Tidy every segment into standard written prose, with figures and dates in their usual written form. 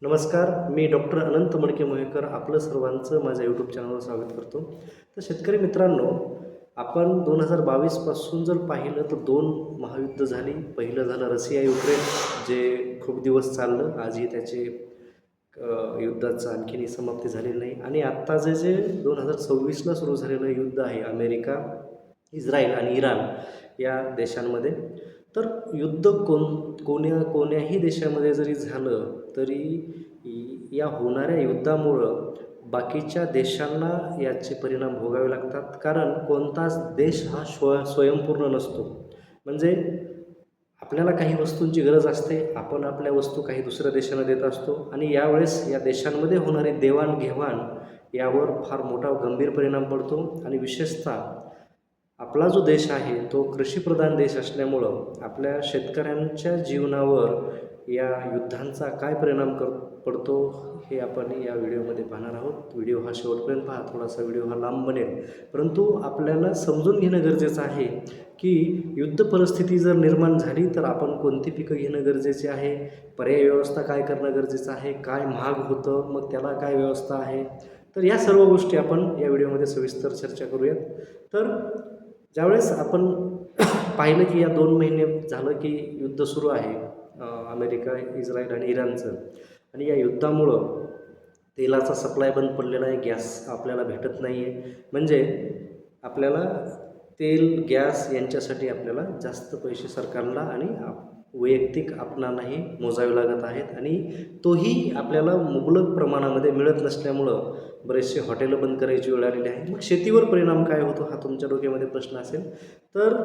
नमस्कार, मी डॉक्टर अनंत मडके मोहेकर आपलं सर्वांचं माझ्या यूट्यूब चॅनलवर स्वागत करतो. तर शेतकरी मित्रांनो, आपण 2022 पासून जर पाहिलं तर 2 महायुद्ध झाली. पहिलं झालं रशिया-युक्रेन, जे खूप दिवस चाललं. आजही त्याचे युद्धाचं आणखीनही समाप्ती झालेली नाही. आणि आत्ता जे 2026ला सुरू झालेलं युद्ध आहे अमेरिका, इस्रायल आणि इराण या देशांमध्ये. तर युद्ध कोण्याही देशामध्ये जरी झालं तरी या होणाऱ्या युद्धामुळं बाकीच्या देशांना याचे परिणाम भोगावे लागतात. कारण कोणताच देश हा स्वयंपूर्ण नसतो. म्हणजे आपल्याला काही वस्तूंची गरज असते, आपण आपल्या वस्तू काही दुसऱ्या देशांना देत असतो आणि यावेळेस या देशांमध्ये होणारी देवाणघेवाण यावर फार मोठा गंभीर परिणाम पडतो. आणि विशेषतः आपला जो देश आहे तो कृषीप्रधान देश असल्यामुळं आपल्या शेतकऱ्यांच्या जीवनावर या युद्धांचा काय परिणाम पडतो हे आपण या व्हिडिओमध्ये पाहणार आहोत. व्हिडिओ हा शेवटपर्यंत पहा. थोडासा व्हिडिओ हा लांब बनेल, परंतु आपल्याला समजून घेणं गरजेचं आहे की युद्ध परिस्थिती जर निर्माण झाली तर आपण कोणती पिकं घेणं गरजेचे आहे, पर्याय व्यवस्था काय करणं गरजेचं आहे, काय महाग होतं मग त्याला काय व्यवस्था आहे. तर या सर्व गोष्टी आपण या व्हिडिओमध्ये सविस्तर चर्चा करूयात. तर ज्यावेळेस आपण पाहिलं की या 2 महिने झालं की युद्ध सुरू आहे अमेरिका, इस्रायल आणि इराणचं. आणि या युद्धामुळं तेलाचा सप्लाय बंद पडलेला आहे, गॅस आपल्याला भेटत नाही आहे. म्हणजे आपल्याला तेल, गॅस यांच्यासाठी आपल्याला जास्त पैसे सरकारला आणि वैयक्तिक आपणालाही मोजावे लागत आहेत. आणि तोही आपल्याला मुबलक प्रमाणामध्ये मिळत नसल्यामुळं बरेचसे हॉटेलं बंद करायची वेळ आलेली आहे. मग शेतीवर परिणाम काय होतो हा तुमच्या डोक्यामध्ये प्रश्न असेल. तर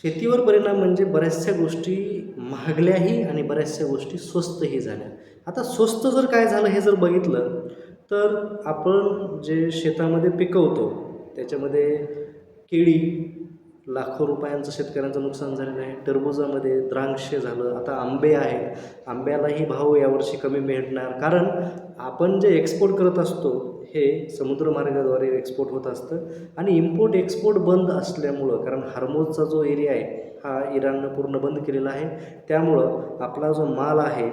शेतीवर परिणाम म्हणजे बऱ्याचशा गोष्टी महागल्याही आणि बऱ्याचशा गोष्टी स्वस्तही झाल्या. आता स्वस्त जर काय झालं हे जर बघितलं तर आपण जे शेतामध्ये पिकवतो त्याच्यामध्ये केळी लाखो रुपयांचं शेतकऱ्यांचं नुकसान झालेलं आहे. टरबुजामध्ये द्राक्षे झालं, आता आंबे आहेत, आंब्यालाही भाव यावर्षी कमी मिळणार. कारण आपण जे एक्सपोर्ट करत असतो हे समुद्रमार्गाद्वारे एक्सपोर्ट होत असतं आणि इम्पोर्ट एक्सपोर्ट बंद असल्यामुळं, कारण हार्मोजचा जो एरिया आहे हा इराणनं पूर्ण बंद केलेला आहे, त्यामुळं आपला जो माल आहे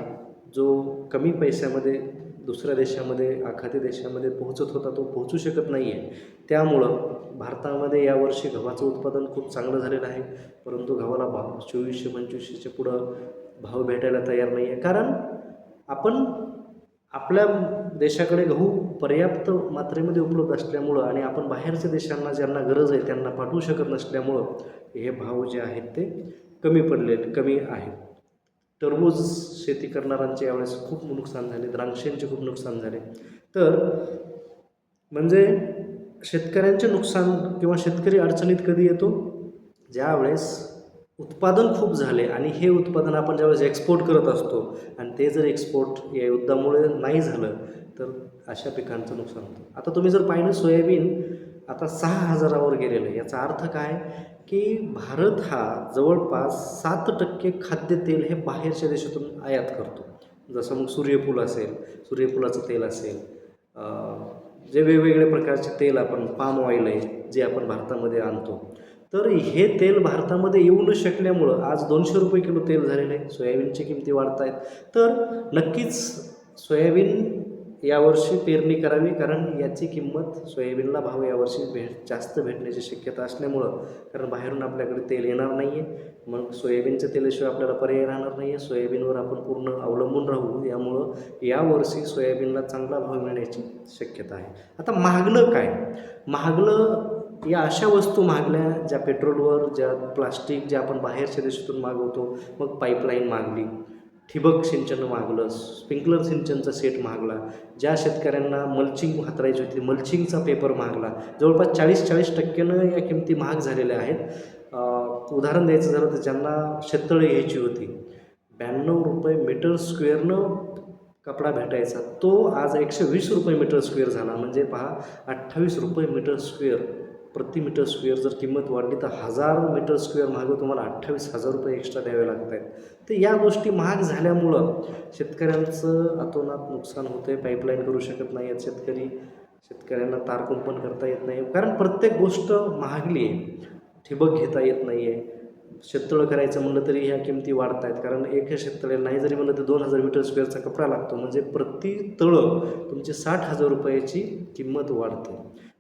जो कमी पैशामध्ये दुसऱ्या देशामध्ये, आखाती देशामध्ये पोहोचत होता तो पोहोचू शकत नाही आहे. त्यामुळं भारतामध्ये यावर्षी गव्हाचं उत्पादन खूप चांगलं झालेलं आहे, परंतु गव्हाला भाव 2400-2500च्या पुढं भाव भेटायला तयार नाही आहे. कारण आपण आपल्या देशाकडे गहू पर्याप्त मात्रेमध्ये उपलब्ध असल्यामुळं आणि आपण बाहेरच्या देशांना ज्यांना गरज आहे त्यांना पाठवू शकत नसल्यामुळं हे भाव जे आहेत ते कमी आहेत. टरबूज शेती करणाऱ्यांचे यावेळेस खूप नुकसान झाले, द्राक्षांचे खूप नुकसान झाले. तर म्हणजे शेतकऱ्यांचे नुकसान किंवा शेतकरी अडचणीत कधी येतो, ज्यावेळेस उत्पादन खूप झाले आणि हे उत्पादन आपण ज्यावेळेस एक्सपोर्ट करत असतो आणि ते जर एक्सपोर्ट या युद्धामुळे नाही झालं तर अशा पिकांचं नुकसान होतं. आता तुम्ही जर पाहिलं सोयाबीन आता 6,000वर गेलेलं आहे. याचा अर्थ काय की भारत हा जवळपास 7% खाद्यतेल हे बाहेरच्या देशातून आयात करतो. जसं मग सूर्यफूल असेल, सूर्यफुलाचं तेल असेल, जे वेगवेगळ्या प्रकारचे तेल आपण पाम ऑइल आहे जे आपण भारतामध्ये आणतो. तर हे तेल भारतामध्ये येऊ न शकल्यामुळं आज 200 रुपये किलो तेल झालेलं आहे. सोयाबीनची किमती वाढत आहेत. तर नक्कीच सोयाबीन यावर्षी पेरणी करावी, कारण याची किंमत, सोयाबीनला भाव यावर्षी जास्त भेटण्याची शक्यता असल्यामुळं, कारण बाहेरून आपल्याकडे तेल येणार नाही आहे, मग सोयाबीनच्या तेलाशिवाय आपल्याला पर्याय राहणार नाही आहे. सोयाबीनवर आपण पूर्ण अवलंबून राहू. यामुळं यावर्षी सोयाबीनला चांगला भाव मिळण्याची शक्यता आहे. आता महागलं काय? महागलं या अशा वस्तू महागल्या ज्या पेट्रोलवर, ज्या प्लास्टिक जे आपण बाहेरच्या देशातून मागवतो, मग पाईपलाईन महागली, ठिबक सिंचन महागलं, स्प्रिंकलर सिंचनचा सेट महागला, ज्या शेतकऱ्यांना मल्चिंग हातरायची होती मल्चिंगचा पेपर महागला. जवळपास 40% या किमती महाग झालेल्या आहेत. उदाहरण द्यायचं झालं तर ज्यांना शेततळे घ्यायची होती, 92 रुपये मीटर स्क्वेअरनं कपडा भेटायचा, तो आज 120 रुपये मीटर स्क्वेअर झाला. म्हणजे पहा, 28 रुपये मीटर स्क्वेअर प्रति मीटर स्क्वेअर जर किंमत वाढली तर 1000 मीटर स्क्वेअर मागं तुम्हाला 28,000 रुपये एक्स्ट्रा द्यावे लागत आहेत. तर या गोष्टी महाग झाल्यामुळं शेतकऱ्यांचं अतोनात नुकसान होतं आहे. पाईपलाईन करू शकत नाही आहेत शेतकरी, शेतकऱ्यांना तार कुंपण करता येत नाही, कारण प्रत्येक गोष्ट महागली आहे. ठिबक घेता येत नाही आहे, शेततळं करायचं म्हणलं तरी ह्या किमती वाढत आहेत. कारण एक शेततळ्याला नाही जरी म्हणलं तर 2000 मीटर स्क्वेअरचा कपडा लागतो. म्हणजे प्रति तळं तुमची 60,000 रुपयाची किंमत वाढते.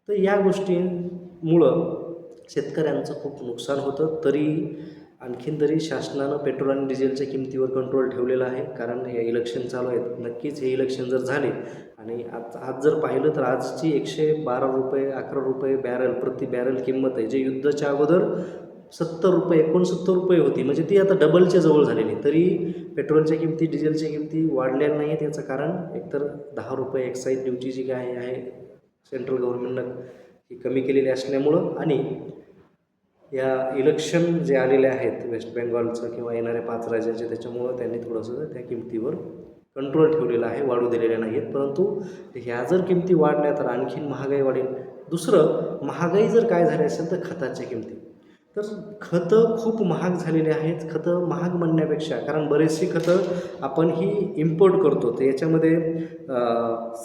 तर या गोष्टींमुळं शेतकऱ्यांचं खूप नुकसान होतं. तरी शासनानं पेट्रोल आणि डिझेलच्या किमतीवर कंट्रोल ठेवलेला आहे. कारण हे इलेक्शन चालू आहेत. नक्कीच हे इलेक्शन जर झाले आणि आज जर पाहिलं तर आजची 112 रुपये 11 रुपये बॅरल प्रति बॅरल किंमत आहे. जे युद्धाच्या अगोदर 70 रुपये 69 रुपये होती. म्हणजे ती आता डबलच्या जवळ झालेली. तरी पेट्रोलच्या किमती डिझेलच्या किमती वाढलेल्या नाही आहेत. याचं कारण एकतर 10 रुपये एक्साईज ड्युटी जी काय आहे सेंट्रल गव्हर्नमेंटनं ही कमी केलेली असल्यामुळं आणि या इलेक्शन जे आलेले आहेत वेस्ट बेंगॉलचं किंवा येणाऱ्या 5 राज्याचे त्याच्यामुळं त्यांनी थोडंसं त्या किमतीवर कंट्रोल ठेवलेला आहे. वाढू दिलेल्या नाही आहेत. परंतु ह्या जर किमती वाढल्या तर आणखीन महागाई वाढेल. दुसरं महागाई जर काय झाली असेल तर खताच्या किमती. तर खतं खूप महाग झालेली आहेत. खतं महाग म्हणण्यापेक्षा कारण बरेचशी खतं आपण ही इम्पोर्ट करतो. तर याच्यामध्ये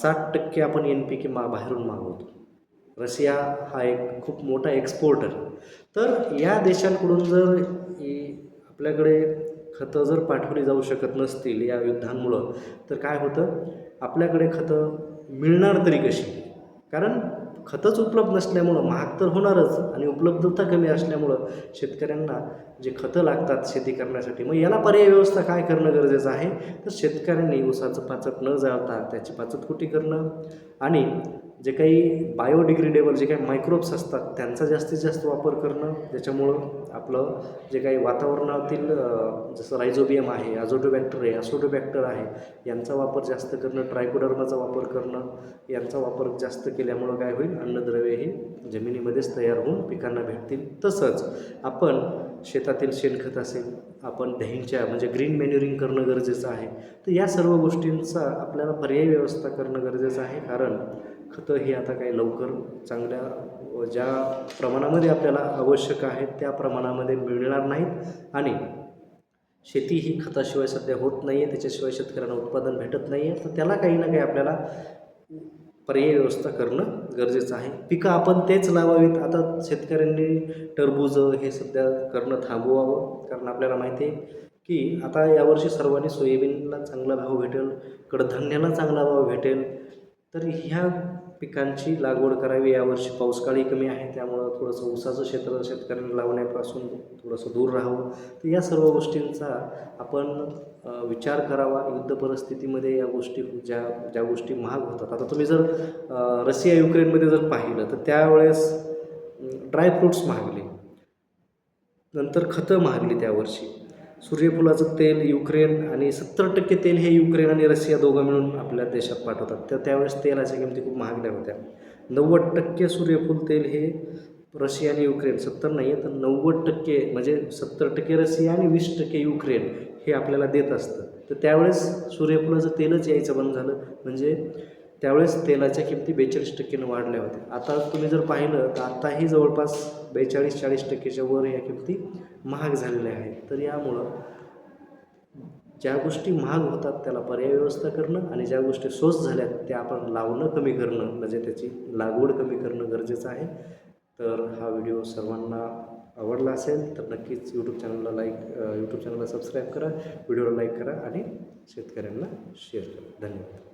60% आपण NPK बाहेरून मागवतो. रशिया हा एक खूप मोठा एक्सपोर्टर. तर या देशांकडून जर आपल्याकडे खतं जर पाठवली जाऊ शकत नसतील या युद्धांमुळं तर काय होतं, आपल्याकडे खतं मिळणार तरी कशी? कारण खतंच उपलब्ध नसल्यामुळं महाग तर होणारच आणि उपलब्धता कमी असल्यामुळं शेतकऱ्यांना जे खतं लागतात शेती करण्यासाठी, मग याला पर्याय व्यवस्था काय करणं गरजेचं आहे? तर शेतकऱ्यांनी ऊसाचं पाचट न जाळता त्याची पाचटकुटी करणं आणि जे काही बायोडिग्रेडेबल जे काही मायक्रोब्स असतात त्यांचा जास्तीत जास्त वापर करणं. ज्याच्यामुळं आपलं जे काही वातावरणातील जसं रायझोबियम आहे, अझोटोबॅक्टर आहे, असोटोबॅक्टर आहे यांचा वापर जास्त करणं, ट्रायकोडर्माचा वापर करणं. यांचा वापर जास्त केल्यामुळं काय होईल, अन्नद्रव्य हे जमिनीमध्येच तयार होऊन पिकांना भेटतील. तसंच आपण शेतातील शेणखत असेल, आपण दहींच्या म्हणजे ग्रीन मॅन्युरिंग करणं गरजेचं आहे. तर या सर्व गोष्टींचा आपल्याला पर्यायी व्यवस्था करणं गरजेचं आहे. कारण खतं ही आता काही लवकर चांगल्या ज्या प्रमाणामध्ये आपल्याला आवश्यक आहे त्या प्रमाणामध्ये मिळणार नाहीत आणि शेती ही खताशिवाय सध्या होत नाही आहे. त्याच्याशिवाय शेतकऱ्यांना उत्पादन भेटत नाही आहे. तर त्याला काही ना काही आपल्याला पर्यायी व्यवस्था करणं गरजेचं आहे. पिकं आपण तेच लावावीत. आता शेतकऱ्यांनी टरबूज हे सध्या करणं थांबवावं. कारण आपल्याला माहिती आहे की आता यावर्षी सर्वांनी सोयाबीनला चांगला भाव भेटेल, कडधान्याला चांगला भाव भेटेल. तर ह्या पिकांची लागवड करावी. यावर्षी पाऊसकाळही कमी आहे, त्यामुळं थोडंसं ऊसाचं क्षेत्र शेतकऱ्यांना लावण्यापासून थोडंसं दूर राहावं. तर या सर्व गोष्टींचा आपण विचार करावा. युद्ध परिस्थितीमध्ये या गोष्टी ज्या गोष्टी महाग होतात. आता तुम्ही जर रशिया युक्रेनमध्ये जर पाहिलं तर त्यावेळेस ड्रायफ्रूट्स महागले, नंतर खतं महागली. त्यावर्षी सूर्यफुलाचं तेल युक्रेन आणि 70% तेल हे युक्रेन आणि रशिया दोघं मिळून आपल्या देशात पाठवतात. तर त्यावेळेस तेलाच्या किमती खूप महागल्या होत्या. 90% सूर्यफूल तेल हे रशिया आणि युक्रेन, 70 नाही आहे तर 90% म्हणजे 70% रशिया आणि 20% युक्रेन हे आपल्याला देत असतं. तर त्यावेळेस सूर्यफुलाचं तेलच यायचं बंद झालं. म्हणजे त्यावेळेस तेलाच्या किमती 42% वाढल्या होत्या. आता तुम्ही जर पाहिलं तर आताही जवळपास 42-40%च्या वर या किमती महाग झालेल्या आहेत. तर यामुळं ज्या गोष्टी महाग होतात त्याला पर्याय व्यवस्था करणं आणि ज्या गोष्टी स्वस्त झाल्यात त्या आपण लावणं कमी करणं म्हणजे त्याची लागवड कमी करणं गरजेचं आहे. तर हा व्हिडिओ सर्वांना आवडला असेल तर नक्कीच यूट्यूब चॅनलला सबस्क्राईब करा, व्हिडिओला लाईक करा आणि शेतकऱ्यांना शेअर करा. धन्यवाद.